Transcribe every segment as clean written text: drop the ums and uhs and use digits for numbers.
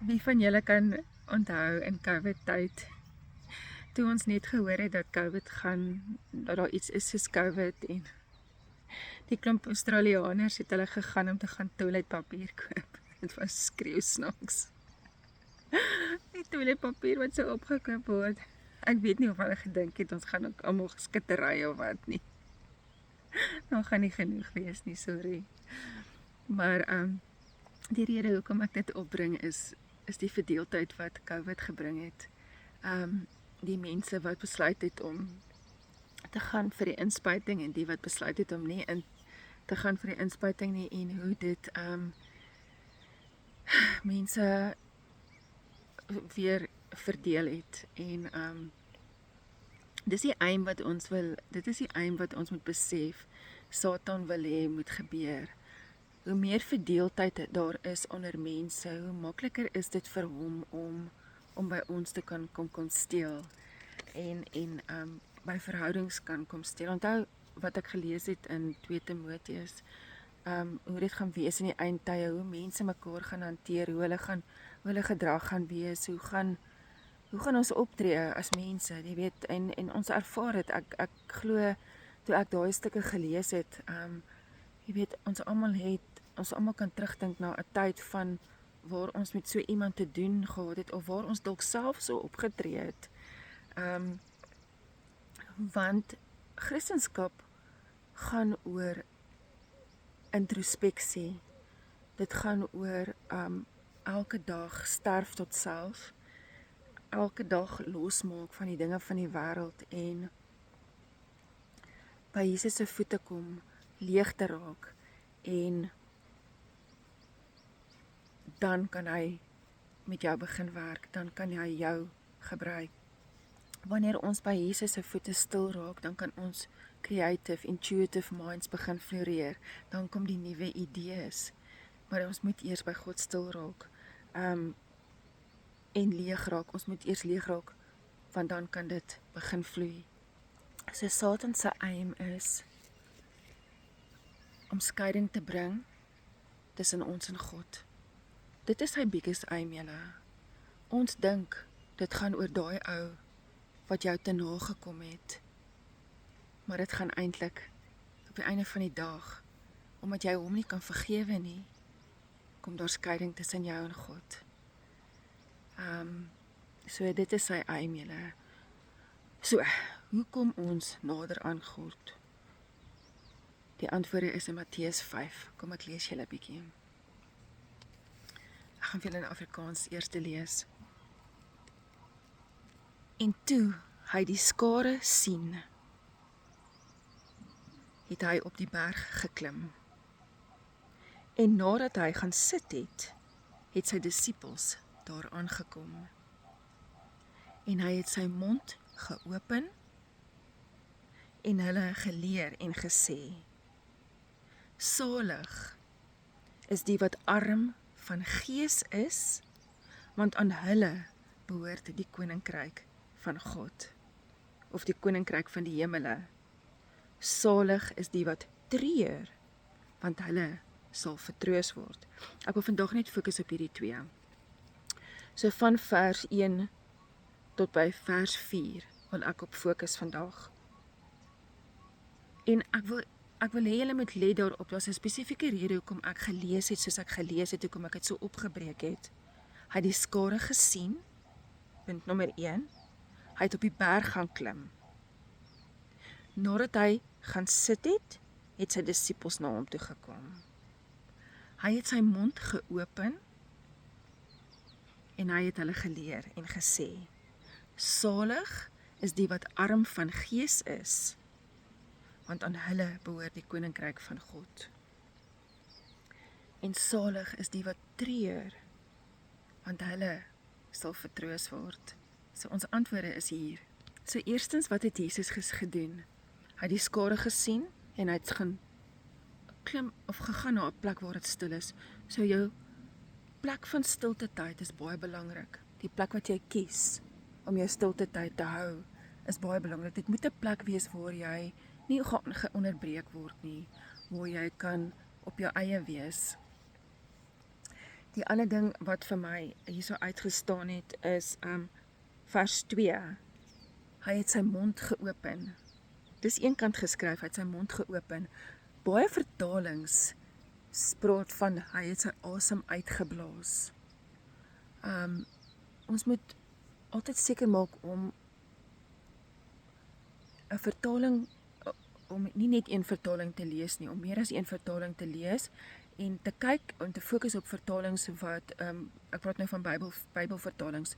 Wie van julle kan onthou in COVID-tyd, toe ons net gehoor het dat COVID gaan, dat daar iets is soos COVID en die klomp Australianers het hulle gegaan om te gaan toiletpapier koop. Dit was skreeu snaaks. Die toiletpapier wat so opgekoop word. Ek weet nie of hulle gedink het ons gaan ook almal skittery of wat nie. Nou gaan nie genoeg wees nie, sorry. Maar die rede hoekom ek dit opbring is die verdeeldheid wat COVID gebring het. Die mense wat besluit het om te gaan vir die inspuiting en die wat besluit het om nie in te gaan vir die inspuiting nie en hoe dit mense weer verdeel het en dit is die aim wat ons moet besef Satan wil hê moet gebeur. Hoe meer verdeeldheid daar is onder mense, hoe makliker is dit vir hom om by ons te kan kom steel en by verhoudings kan kom steel. Onthou wat ek gelees het in 2 Timoteus, hoe dit gaan wees in die eindtye, hoe mense mekaar gaan hanteer, hoe hulle gedrag gaan wees, hoe gaan ons optree as mense, jy weet, en ons ervaar het, ek glo, toe ek daai stukke gelees het, jy weet, ons almal kan terugdink na 'n tyd van waar ons met so iemand te doen gehad het, of waar ons dalk self so opgetree het, want Christendom gaan oor introspeksie, dit gaan oor elke dag sterf tot self, elke dag losmaak van die dinge van die wêreld en by Jesus se voete kom, leeg te raak en dan kan hy met jou begin werk, dan kan hy jou gebruik. Wanneer ons by Jesus se voete stil raak, dan kan ons creative, intuitive minds begin floreer, dan kom die nuwe idees, maar ons moet eers by God stil raak, en leeg raak, ons moet eers leeg raak, want dan kan dit begin vloei. So Satan se aim is om skeiding te bring tussen ons en God. Dit is sy biggest aim, julle. Ons dink, dit gaan oor daai ou wat jou te nagekom het, maar dit gaan eintlik op die einde van die dag, omdat jy hom nie kan vergewe nie, kom daar skeiding tussen jou en God. So dit is sy aim, julle. So, hoe kom ons nader aan God? Die antwoorde is in Matteus 5. Kom ek lees julle 'n bietjie. Ek gaan vir julle in Afrikaans eers lees. En toe hy die skare sien, het hy op die berg geklim. En nadat hy gaan sit het sy disippels daar aangekom. En hy het sy mond geopen en hulle geleer en gesê, salig is die wat arm van gees is, want aan hulle behoort die koninkryk van God, of die koninkryk van die hemele. Salig is die wat treur, want hulle sal vertroos word. Ek wil vandag net fokus op hierdie 2. So van vers 1 tot by vers 4 wil ek op fokus vandag. En ek wil hê julle moet let daarop, daar's 'n spesifieke rede hoekom ek gelees het soos ek gelees het, hoekom ek dit so opgebreek het. Hy het die skare gesien, punt nommer 1, hy het op die berg gaan klim. Nadat hy gaan sit het sy disippels na hom toe gekom. Hy het sy mond geopen en hy het hulle geleer en gesê, salig is die wat arm van gees is, want aan hulle behoort die koninkryk van God. En salig is die wat treur, want hulle sal vertroos word. So ons antwoorde is hier. So eerstens, wat het Jesus gedoen? Hy het die skare gesien en hy het gaan klim of gegaan na 'n plek waar dit stil is. So jou plek van stilte tyd is baie belangrik. Die plek wat jy kies om jou stilte tyd te hou is baie belangrik. Dit moet 'n plek wees waar jy nie geonderbreek word nie, waar jy kan op jou eie wees. Die ander ding wat vir my hierso uitgestaan het is vers 2. Hy het sy mond geopen. Dis een kant geskryf, hy het sy mond geopen. Baie vertalings praat van hy het sy asem uitgeblaas. Ons moet altyd seker maak om 'n vertaling, om nie net een vertaling te lees nie, om meer as een vertaling te lees en te kyk en te fokus op vertalings wat, ek praat nou van Bybelvertalings,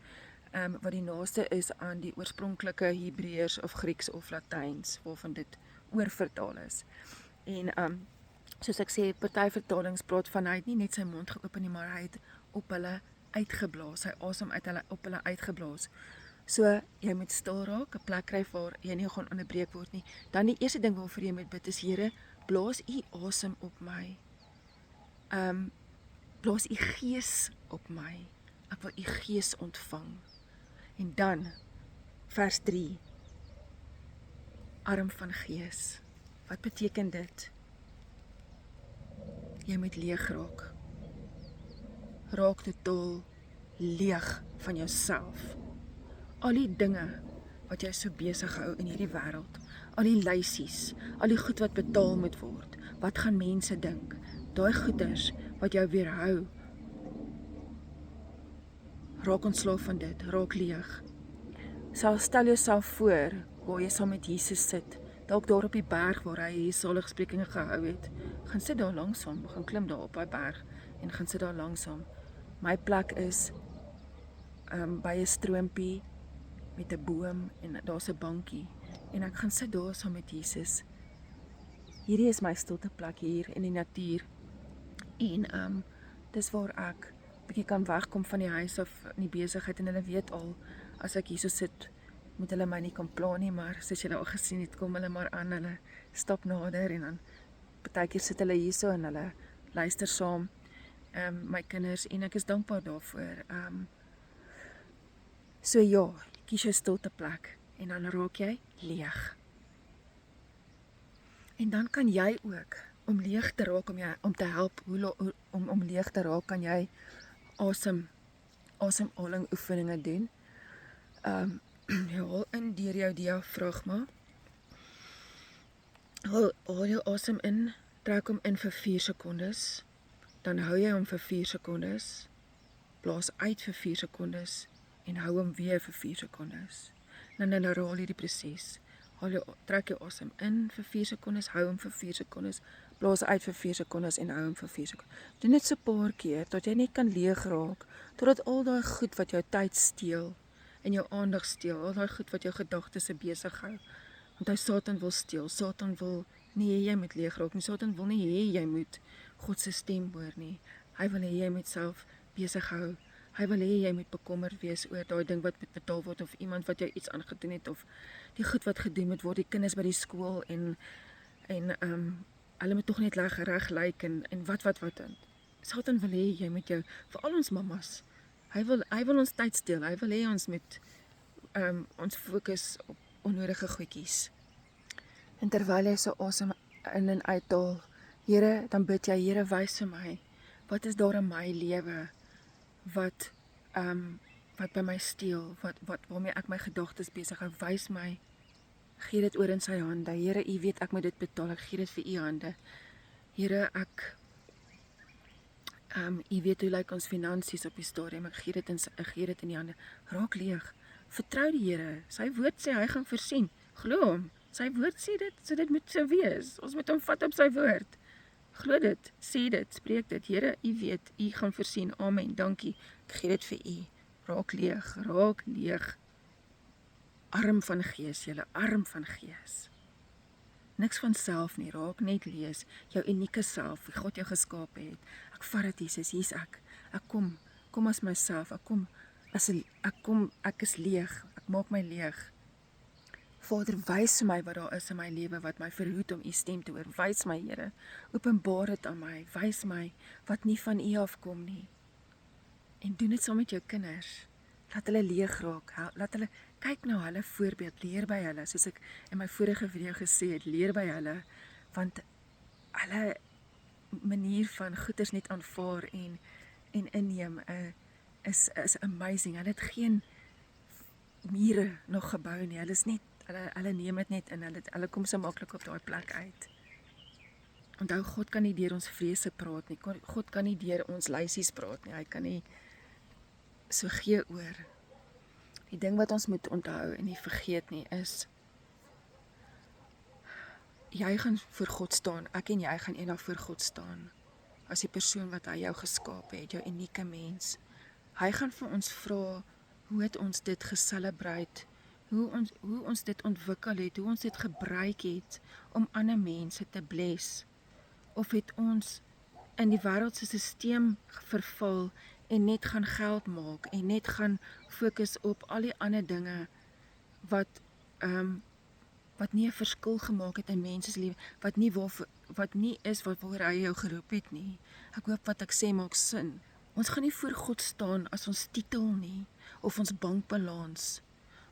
wat die naaste is aan die oorspronklike Hebreërs of Grieks of Latyns, waarvan dit oorvertaal is. En soos ek sê, party vertalings praat van hy het nie net sy mond geopen nie, maar hy het op hulle uitgeblaas, hy asem op hulle uitgeblaas. So, jy moet stil raak, 'n plek kry waar jy nie gaan onderbreek word nie. Dan die eerste ding waarvoor jy moet bid is, Here, blaas u asem op my. Blaas u gees op my. Ek wil u gees ontvang. En dan, vers 3, arm van gees. Wat beteken dit? Jy moet leeg raak. Raak totaal leeg van jouself. Al die dinge wat jy so besig hou in hierdie wêreld, al die lysies, al die goed wat betaal moet word, wat gaan mense dink, daai goeders wat jou weerhou, raak ontslaaf van dit, raak leeg. Stel jouself voor, waar jy saam met Jesus sit, dalk daar op die berg waar hy die saligsprekinge gehou het, gaan sit daar langsaam, gaan klim daar op die berg, en gaan sit daar langsaam. My plek is, by 'n stroompie, met 'n boom, en daar's 'n bankie, en ek gaan sit daar saam met Jesus. Hierdie is my stilte plek hier in die natuur, en dis waar ek bietjie kan wegkom van die huis of in die besigheid, en hulle weet al, as ek hierso sit, moet hulle my nie kan pla nie, maar soos julle al gesien het, kom hulle maar aan, hulle stap nader, en dan partykeer sit hulle hierso, en hulle luister saam, my kinders, en ek is dankbaar daarvoor. So ja, kies jou stilte plek, en dan raak jy leeg. En dan kan jy ook, om leeg te raak, om te help, om leeg te raak, kan jy asemhaling oefeninge doen. Jy haal in deur jou diafragma, haal jou asem in, trek hom in vir 4 sekondes, dan hou jy hom vir 4 sekondes, blaas uit vir 4 sekondes, en hou hom weer vir 4 sekondes. Dan herhaal jy die proses. Trek jou asem in vir 4 sekondes, hou hom vir 4 sekondes, blaas uit vir 4 sekondes en hou hom vir 4 sekondes. Doen dit so 'n paar keer, tot jy net kan leeg raak, totdat al daai goed wat jou tyd steel, en jou aandag steel, al daai goed wat jou gedagtes besig hou, want hy Satan wil steel, Satan wil nie hê jy moet leeg raak nie, Satan wil nie hê jy moet God se stem hoor nie, hy wil hê jy moet self besig hou, hy wil hê jy moet bekommerd wees oor daai ding wat moet betaal word, of iemand wat jou iets aangedoen het, of die goed wat gedoen moet word, die kinders by die skool, en hulle moet tog net reg lyk, en wat, Satan wil hê jy met jou, veral ons mammas, hy wil ons tyd steel, hy wil hê ons moet ons fokus op onnodige goedjies. En terwyl jy so asem in en uithaal, Here, dan bid jy, Here, wys vir my, wat is daar in my lewe, wat by my steel, waarmee ek my gedagtes besig hou, wys my, gee dit oor in sy hande, Here, u weet ek moet dit betaal, ek gee dit vir u hande, Here, u weet hoe lyk ons finansies op die stadium, ek gee dit in die hande, raak leeg, vertrou die Here, sy woord sê, hy gaan voorsien, glo hom, sy woord sê dit, so dit moet so wees, ons moet hom vat op sy woord, glo dit, sê dit, spreek dit, Here, u weet, u gaan voorsien, amen, dankie, ek gee dit vir u, raak leeg, arm van gees, julle arm van gees, niks van self nie, raak net lees, jou unieke self, wie God jou geskaap het, ek vat dit Jesus, hier is ek kom as myself, ek is leeg, ek maak my leeg, Vader, wys my wat daar is in my lewe, wat my verhoed om u stem te hoor, wys my Here, openbaar dit aan my, wys my, wat nie van u afkom nie, en doen dit saam met jou kinders, laat hulle leeg raak, laat hulle, kyk na hulle voorbeeld, leer by hulle, soos ek in my vorige video gesê het, leer by hulle, want hulle manier van goeders net aanvaar, en en inneem is amazing. Hulle het geen mure nog gebou nie. Hulle is net hulle neem dit net in. Hulle kom so maklik op daai plek uit. Onthou, God kan nie deur ons vrese praat nie. God kan nie deur ons lysies praat nie. Hy kan nie so gee oor. Die ding wat ons moet onthou en nie vergeet nie is, jy gaan voor God staan, ek en jy gaan eendag voor God staan, as die persoon wat hy jou geskaap het, jou unieke mens. Hy gaan vir ons vra, hoe het ons dit geselebrate, hoe ons dit ontwikkel het, hoe ons dit gebruik het, om ander mense te bless, of het ons in die wêreldse sisteem verval, en net gaan geld maak, en net gaan fokus op al die ander dinge, wat nie 'n verskil gemaak het in mense se lewe, wat nie is waarvoor hy jou geroep het nie. Ek hoop wat ek sê maak sin. Ons gaan nie voor God staan as ons titel nie, of ons bankbalans,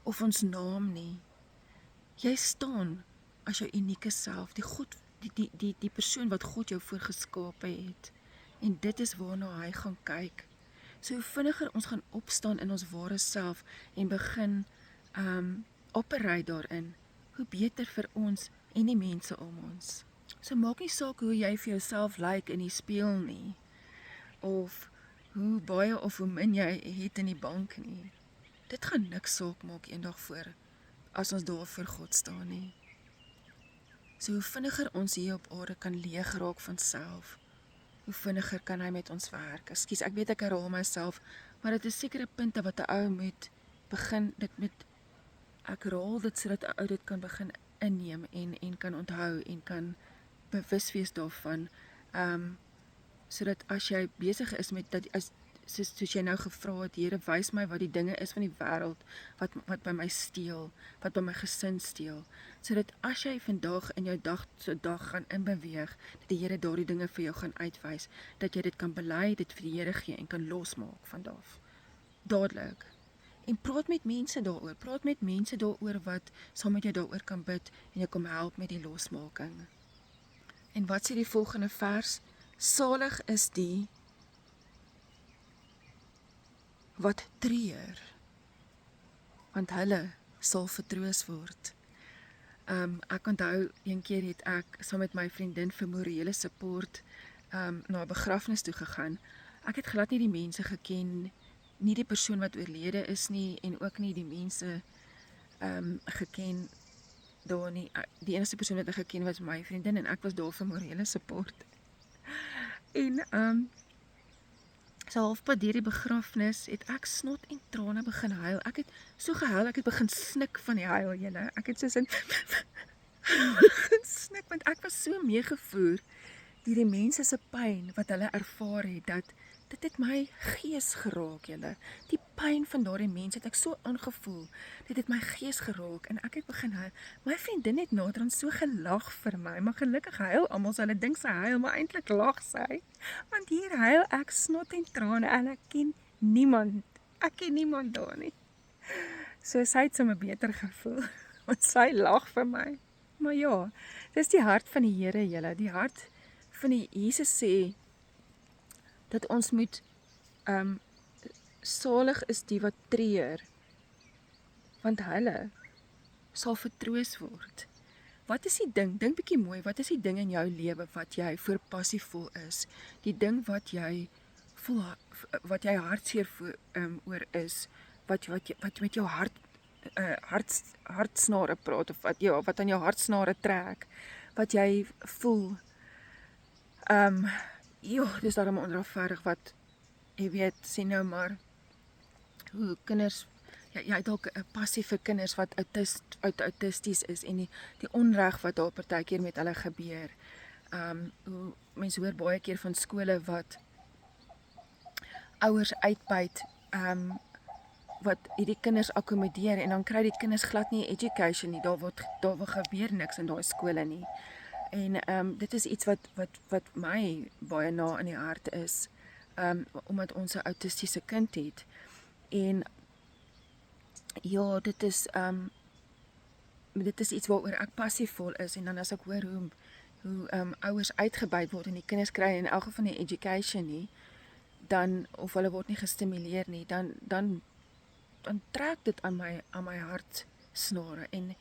of ons naam nie. Jy staan as jou unieke self, die persoon wat God jou voor geskape het. En dit is waarna hy gaan kyk. So hoe vinniger ons gaan opstaan in ons ware self en begin operate daarin, hoe beter vir ons en die mense om ons. So maak nie saak hoe jy vir jouself lyk in die spieël nie, of hoe baie of hoe min jy het in die bank nie. Dit gaan niks saak maak eendag voor, as ons daar voor God staan nie. So hoe vinniger ons hier op aarde kan leeg raak van self, hoe vinniger kan hy met ons werk. Ekskuus, ek weet ek herhaal myself, maar dit is sekere punte wat 'n ou moet begin, ek herhaal dit sodat 'n ou dit kan begin inneem en kan onthou en kan bewus wees daarvan, sodat as jy besig is met dat, soos jy nou gevra het, Here, wys my wat die dinge is van die wêreld, wat by my steel, wat by my gesin steel, sodat as jy vandag in jou dag gaan inbeweeg, dat die Here daardie dinge vir jou gaan uitwys, dat jy dit kan bely, dit vir die Here gee en kan losmaak van daar, dadelik. En praat met mense daaroor, wat saam met jou daaroor kan bid, en jou kom help met die losmaking. En wat sê die volgende vers? Salig is die wat treur, want hulle sal vertroos word. Ek onthou, een keer het ek saam met my vriendin vir morele support na 'n begrafnis toe gegaan. Ek het glad nie die mense geken, nie die persoon wat oorlede is nie, en ook nie die mense geken daar nie. Die enigste persoon wat ek geken was my vriendin, en ek was daar vir morele support. En so halfpad deur die begrafnis het ek snot en trane begin huil. Ek het so gehuil, ek het begin snik van die huil, julle. Ek het soos in begin snik, want ek was so meegevoer deur die mense se pyn wat hulle ervaar het, dat dit het my gees geraak, julle. Die pyn van daardie mense het ek so aangevoel. Dit het my gees geraak en ek het begin huil. My vriendin het naderhand so gelag vir my, maar gelukkig huil almal, so hulle dink sy huil, maar eintlik lag sy. Want hier huil ek snot en trane en ek ken niemand daar nie. So sy het sommer beter gevoel, want sy lag vir my. Maar ja, dis die hart van die Here, julle. Die hart van die Jesus sê dat ons moet salig is die wat treur, want hulle sal vertroos word. Wat is die ding? Dink bietjie mooi, wat is die ding in jou lewe wat jy voor passievol is? Die ding wat jy voel, wat jy hartseer oor is, wat met jou hartsnare praat, of wat aan jou hartsnare trek, wat jy voel, dis daarom onregverdig wat, jy weet, sê nou maar, hoe kinders, jy het dalk 'n passie vir kinders wat autisties is, en die onreg wat daar partykeer met hulle gebeur. Hoe mense hoor baie keer van skole wat ouers uitbuit, wat hierdie kinders akkommodeer, en dan kry die kinders glad nie education nie, daar wil gebeur niks in daai skole nie. En dit is iets wat my baie na in die hart is, omdat ons 'n autistiese kind het. En ja, dit is iets waaroor ek passievol is, en dan as ek hoor hoe ouers uitgebuit word, en die kinders kry in elk geval nie education nie, dan of hulle word nie gestimuleer nie, dan trek dit aan my hart snare en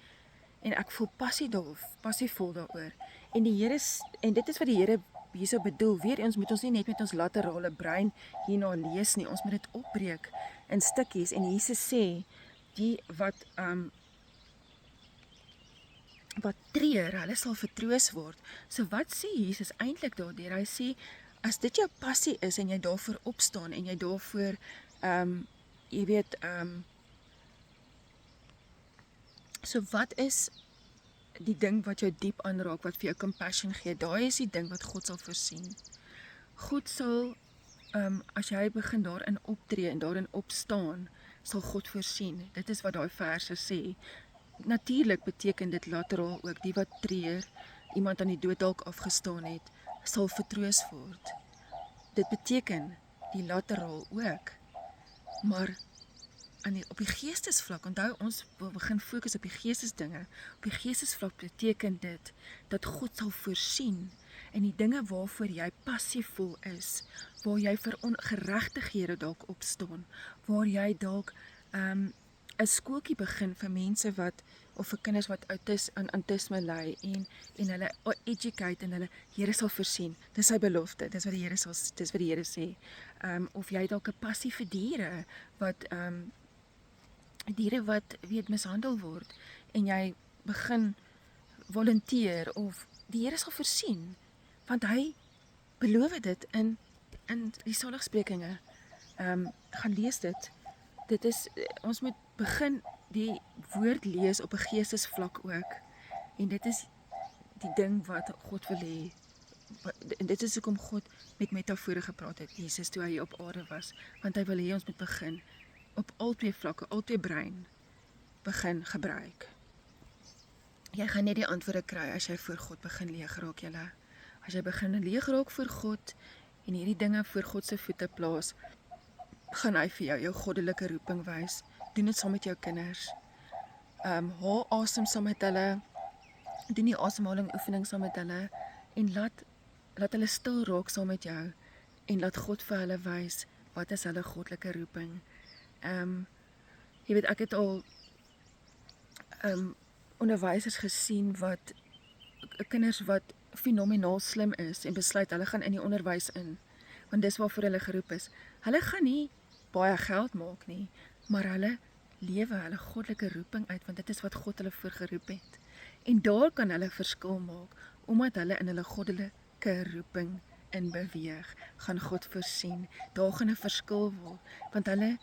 ek voel passievol daaroor. En die Here en dit is wat die Here hierso bedoel. Weer eens moet ons nie net met ons laterale brein hierna lees nie. Ons moet dit opbreek in stukkies en Jesus sê die wat treur, hulle sal vertroos word. So wat sê Jesus eintlik daardeur? Hy sê as dit jou passie is en jy daarvoor opstaan en jy daarvoor jy weet so wat is die ding wat jou diep aanraak, wat vir jou compassion gee? Daai is die ding wat God sal voorsien. God sal as jy begin daarin optree en daarin opstaan, sal God voorsien. Dit is wat daai verse sê. Natuurlik beteken dit lateraal ook, die wat treur, iemand aan die dood dalk afgestaan het, sal vertroos word. Dit beteken die lateraal ook, maar op die geestesvlak, onthou ons begin fokus op die geestesdinge, op die geestesvlak beteken dit, dat God sal voorsien, en die dinge waarvoor jy passievol is, waar jy vir ongeregtighede dalk opstaan, waar jy dalk 'n skooltjie begin vir mense wat, of vir kinders wat aan autisme ly, en hulle educate, en hulle, Here sal voorsien, dis sy belofte, dis wat die Here sê, of jy dalk 'n passie vir diere, wat weet mishandel word, en jy begin volunteer, of die Here sal voorsien, want hy beloof dit in die saligsprekinge. Gaan lees dit. Dit is, ons moet begin die woord lees op 'n geestesvlak ook, en dit is die ding wat God wil hê, en dit is hoekom God met metafore gepraat het, Jesus, toe hy op aarde was, want hy wil hê ons moet begin op al twee vlakke, al twee brein begin gebruik. Jy gaan net die antwoorde kry as jy voor God begin leeg raak, julle. As jy begin leeg raak voor God en hierdie dinge voor God se voete plaas, gaan hy vir jou goddelike roeping wys. Doen dit saam met jou kinders. Haal asem saam met hulle. Doen die asemhaling oefening saam met hulle en laat hulle stil raak saam met jou en laat God vir hulle wys wat is hulle goddelike roeping. Jy weet, ek het al onderwysers gesien wat kinders wat fenomenaal slim is en besluit hulle gaan in die onderwys in, want dis waarvoor hulle geroep is. Hulle gaan nie baie geld maak nie, maar hulle lewe hulle goddelike roeping uit, want dit is wat God hulle voor geroep het. En daar kan hulle verskil maak, omdat hulle in hulle goddelike roeping in beweeg, gaan God voorsien. Daar gaan 'n verskil word, want hulle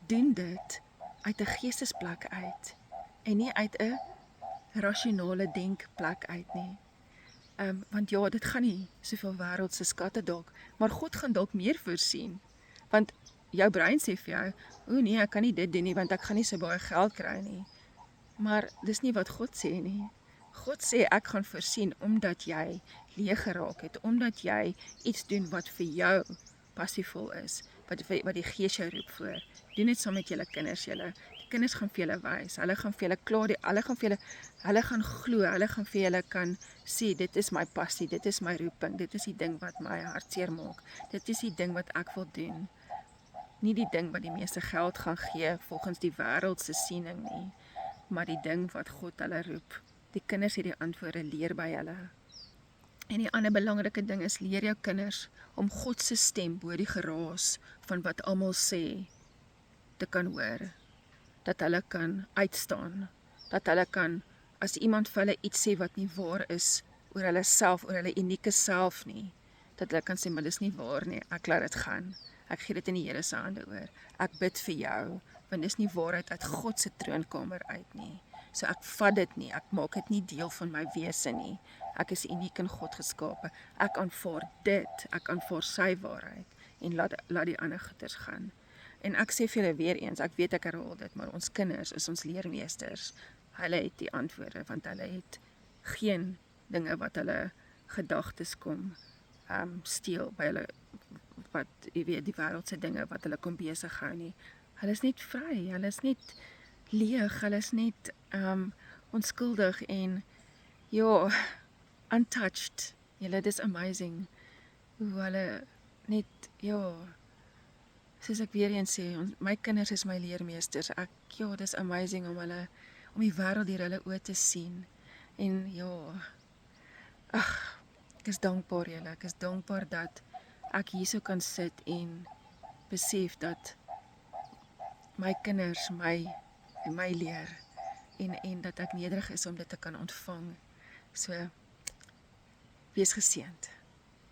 doen dit uit 'n geestesplek uit, en nie uit 'n rasionale denkplek uit nie. Want ja, dit gaan nie soveel wêreldse skatte dalk, maar God gaan dalk meer voorsien, want jou brein sê vir jou, o nee, ek kan nie dit doen nie, want ek gaan nie so baie geld kry nie. Maar dis nie wat God sê nie. God sê, ek gaan voorsien, omdat jy leeg geraak het, omdat jy iets doen wat vir jou passievol is, wat die Gees jou roep voor. Doen dit saam met julle kinders, die kinders gaan vir julle wys, hulle gaan vir julle klaar, hulle gaan glo, hulle gaan vir julle kan sê, dit is my passie, dit is my roeping, dit is die ding wat my hartseer maak, dit is die ding wat ek wil doen. Nie die ding wat die meeste geld gaan gee volgens die wêreldse siening nie, maar die ding wat God hulle roep. Die kinders het die antwoorde, leer by hulle. En die ander belangrike ding is, leer jou kinders om God se stem bo die geraas van wat almal sê te kan hoor. Dat hulle kan uitstaan, dat hulle kan, as iemand vir hulle iets sê wat nie waar is oor hulle self, oor hulle unieke self nie, dat hulle kan sê, maar dis nie waar nie, ek laat dit gaan. Ek gee dit in die Here se hande oor. Ek bid vir jou, want dis nie waarheid uit God se troonkamer uit nie. So ek vat dit nie, ek maak dit nie deel van my wese nie. Ek is uniek in God geskape. Ek aanvaar dit, ek aanvaar sy waarheid en laat die ander goeters gaan. En ek sê vir julle weer eens, ek weet ek herhaal dit, maar ons kinders is ons leermeesters. Hulle het die antwoorde, want hulle het geen dinge wat hulle gedagtes kom steel by hulle, wat jy weet, die wêreldse dinge wat hulle kom besig hou nie. Hulle is net vry, hulle is net leeg, hulle is net onskuldig en ja, untouched. Julle, dis amazing hoe hulle net, ja, soos ek weer eens sê, my kinders is my leermeesters. Ja, dis amazing om die wêreld deur hulle oë te sien. En ja, ek is dankbaar julle. Ek is dankbaar dat ek hierso kan sit en besef dat my kinders my leer en dat ek nederig is om dit te kan ontvang. So wees geseënd.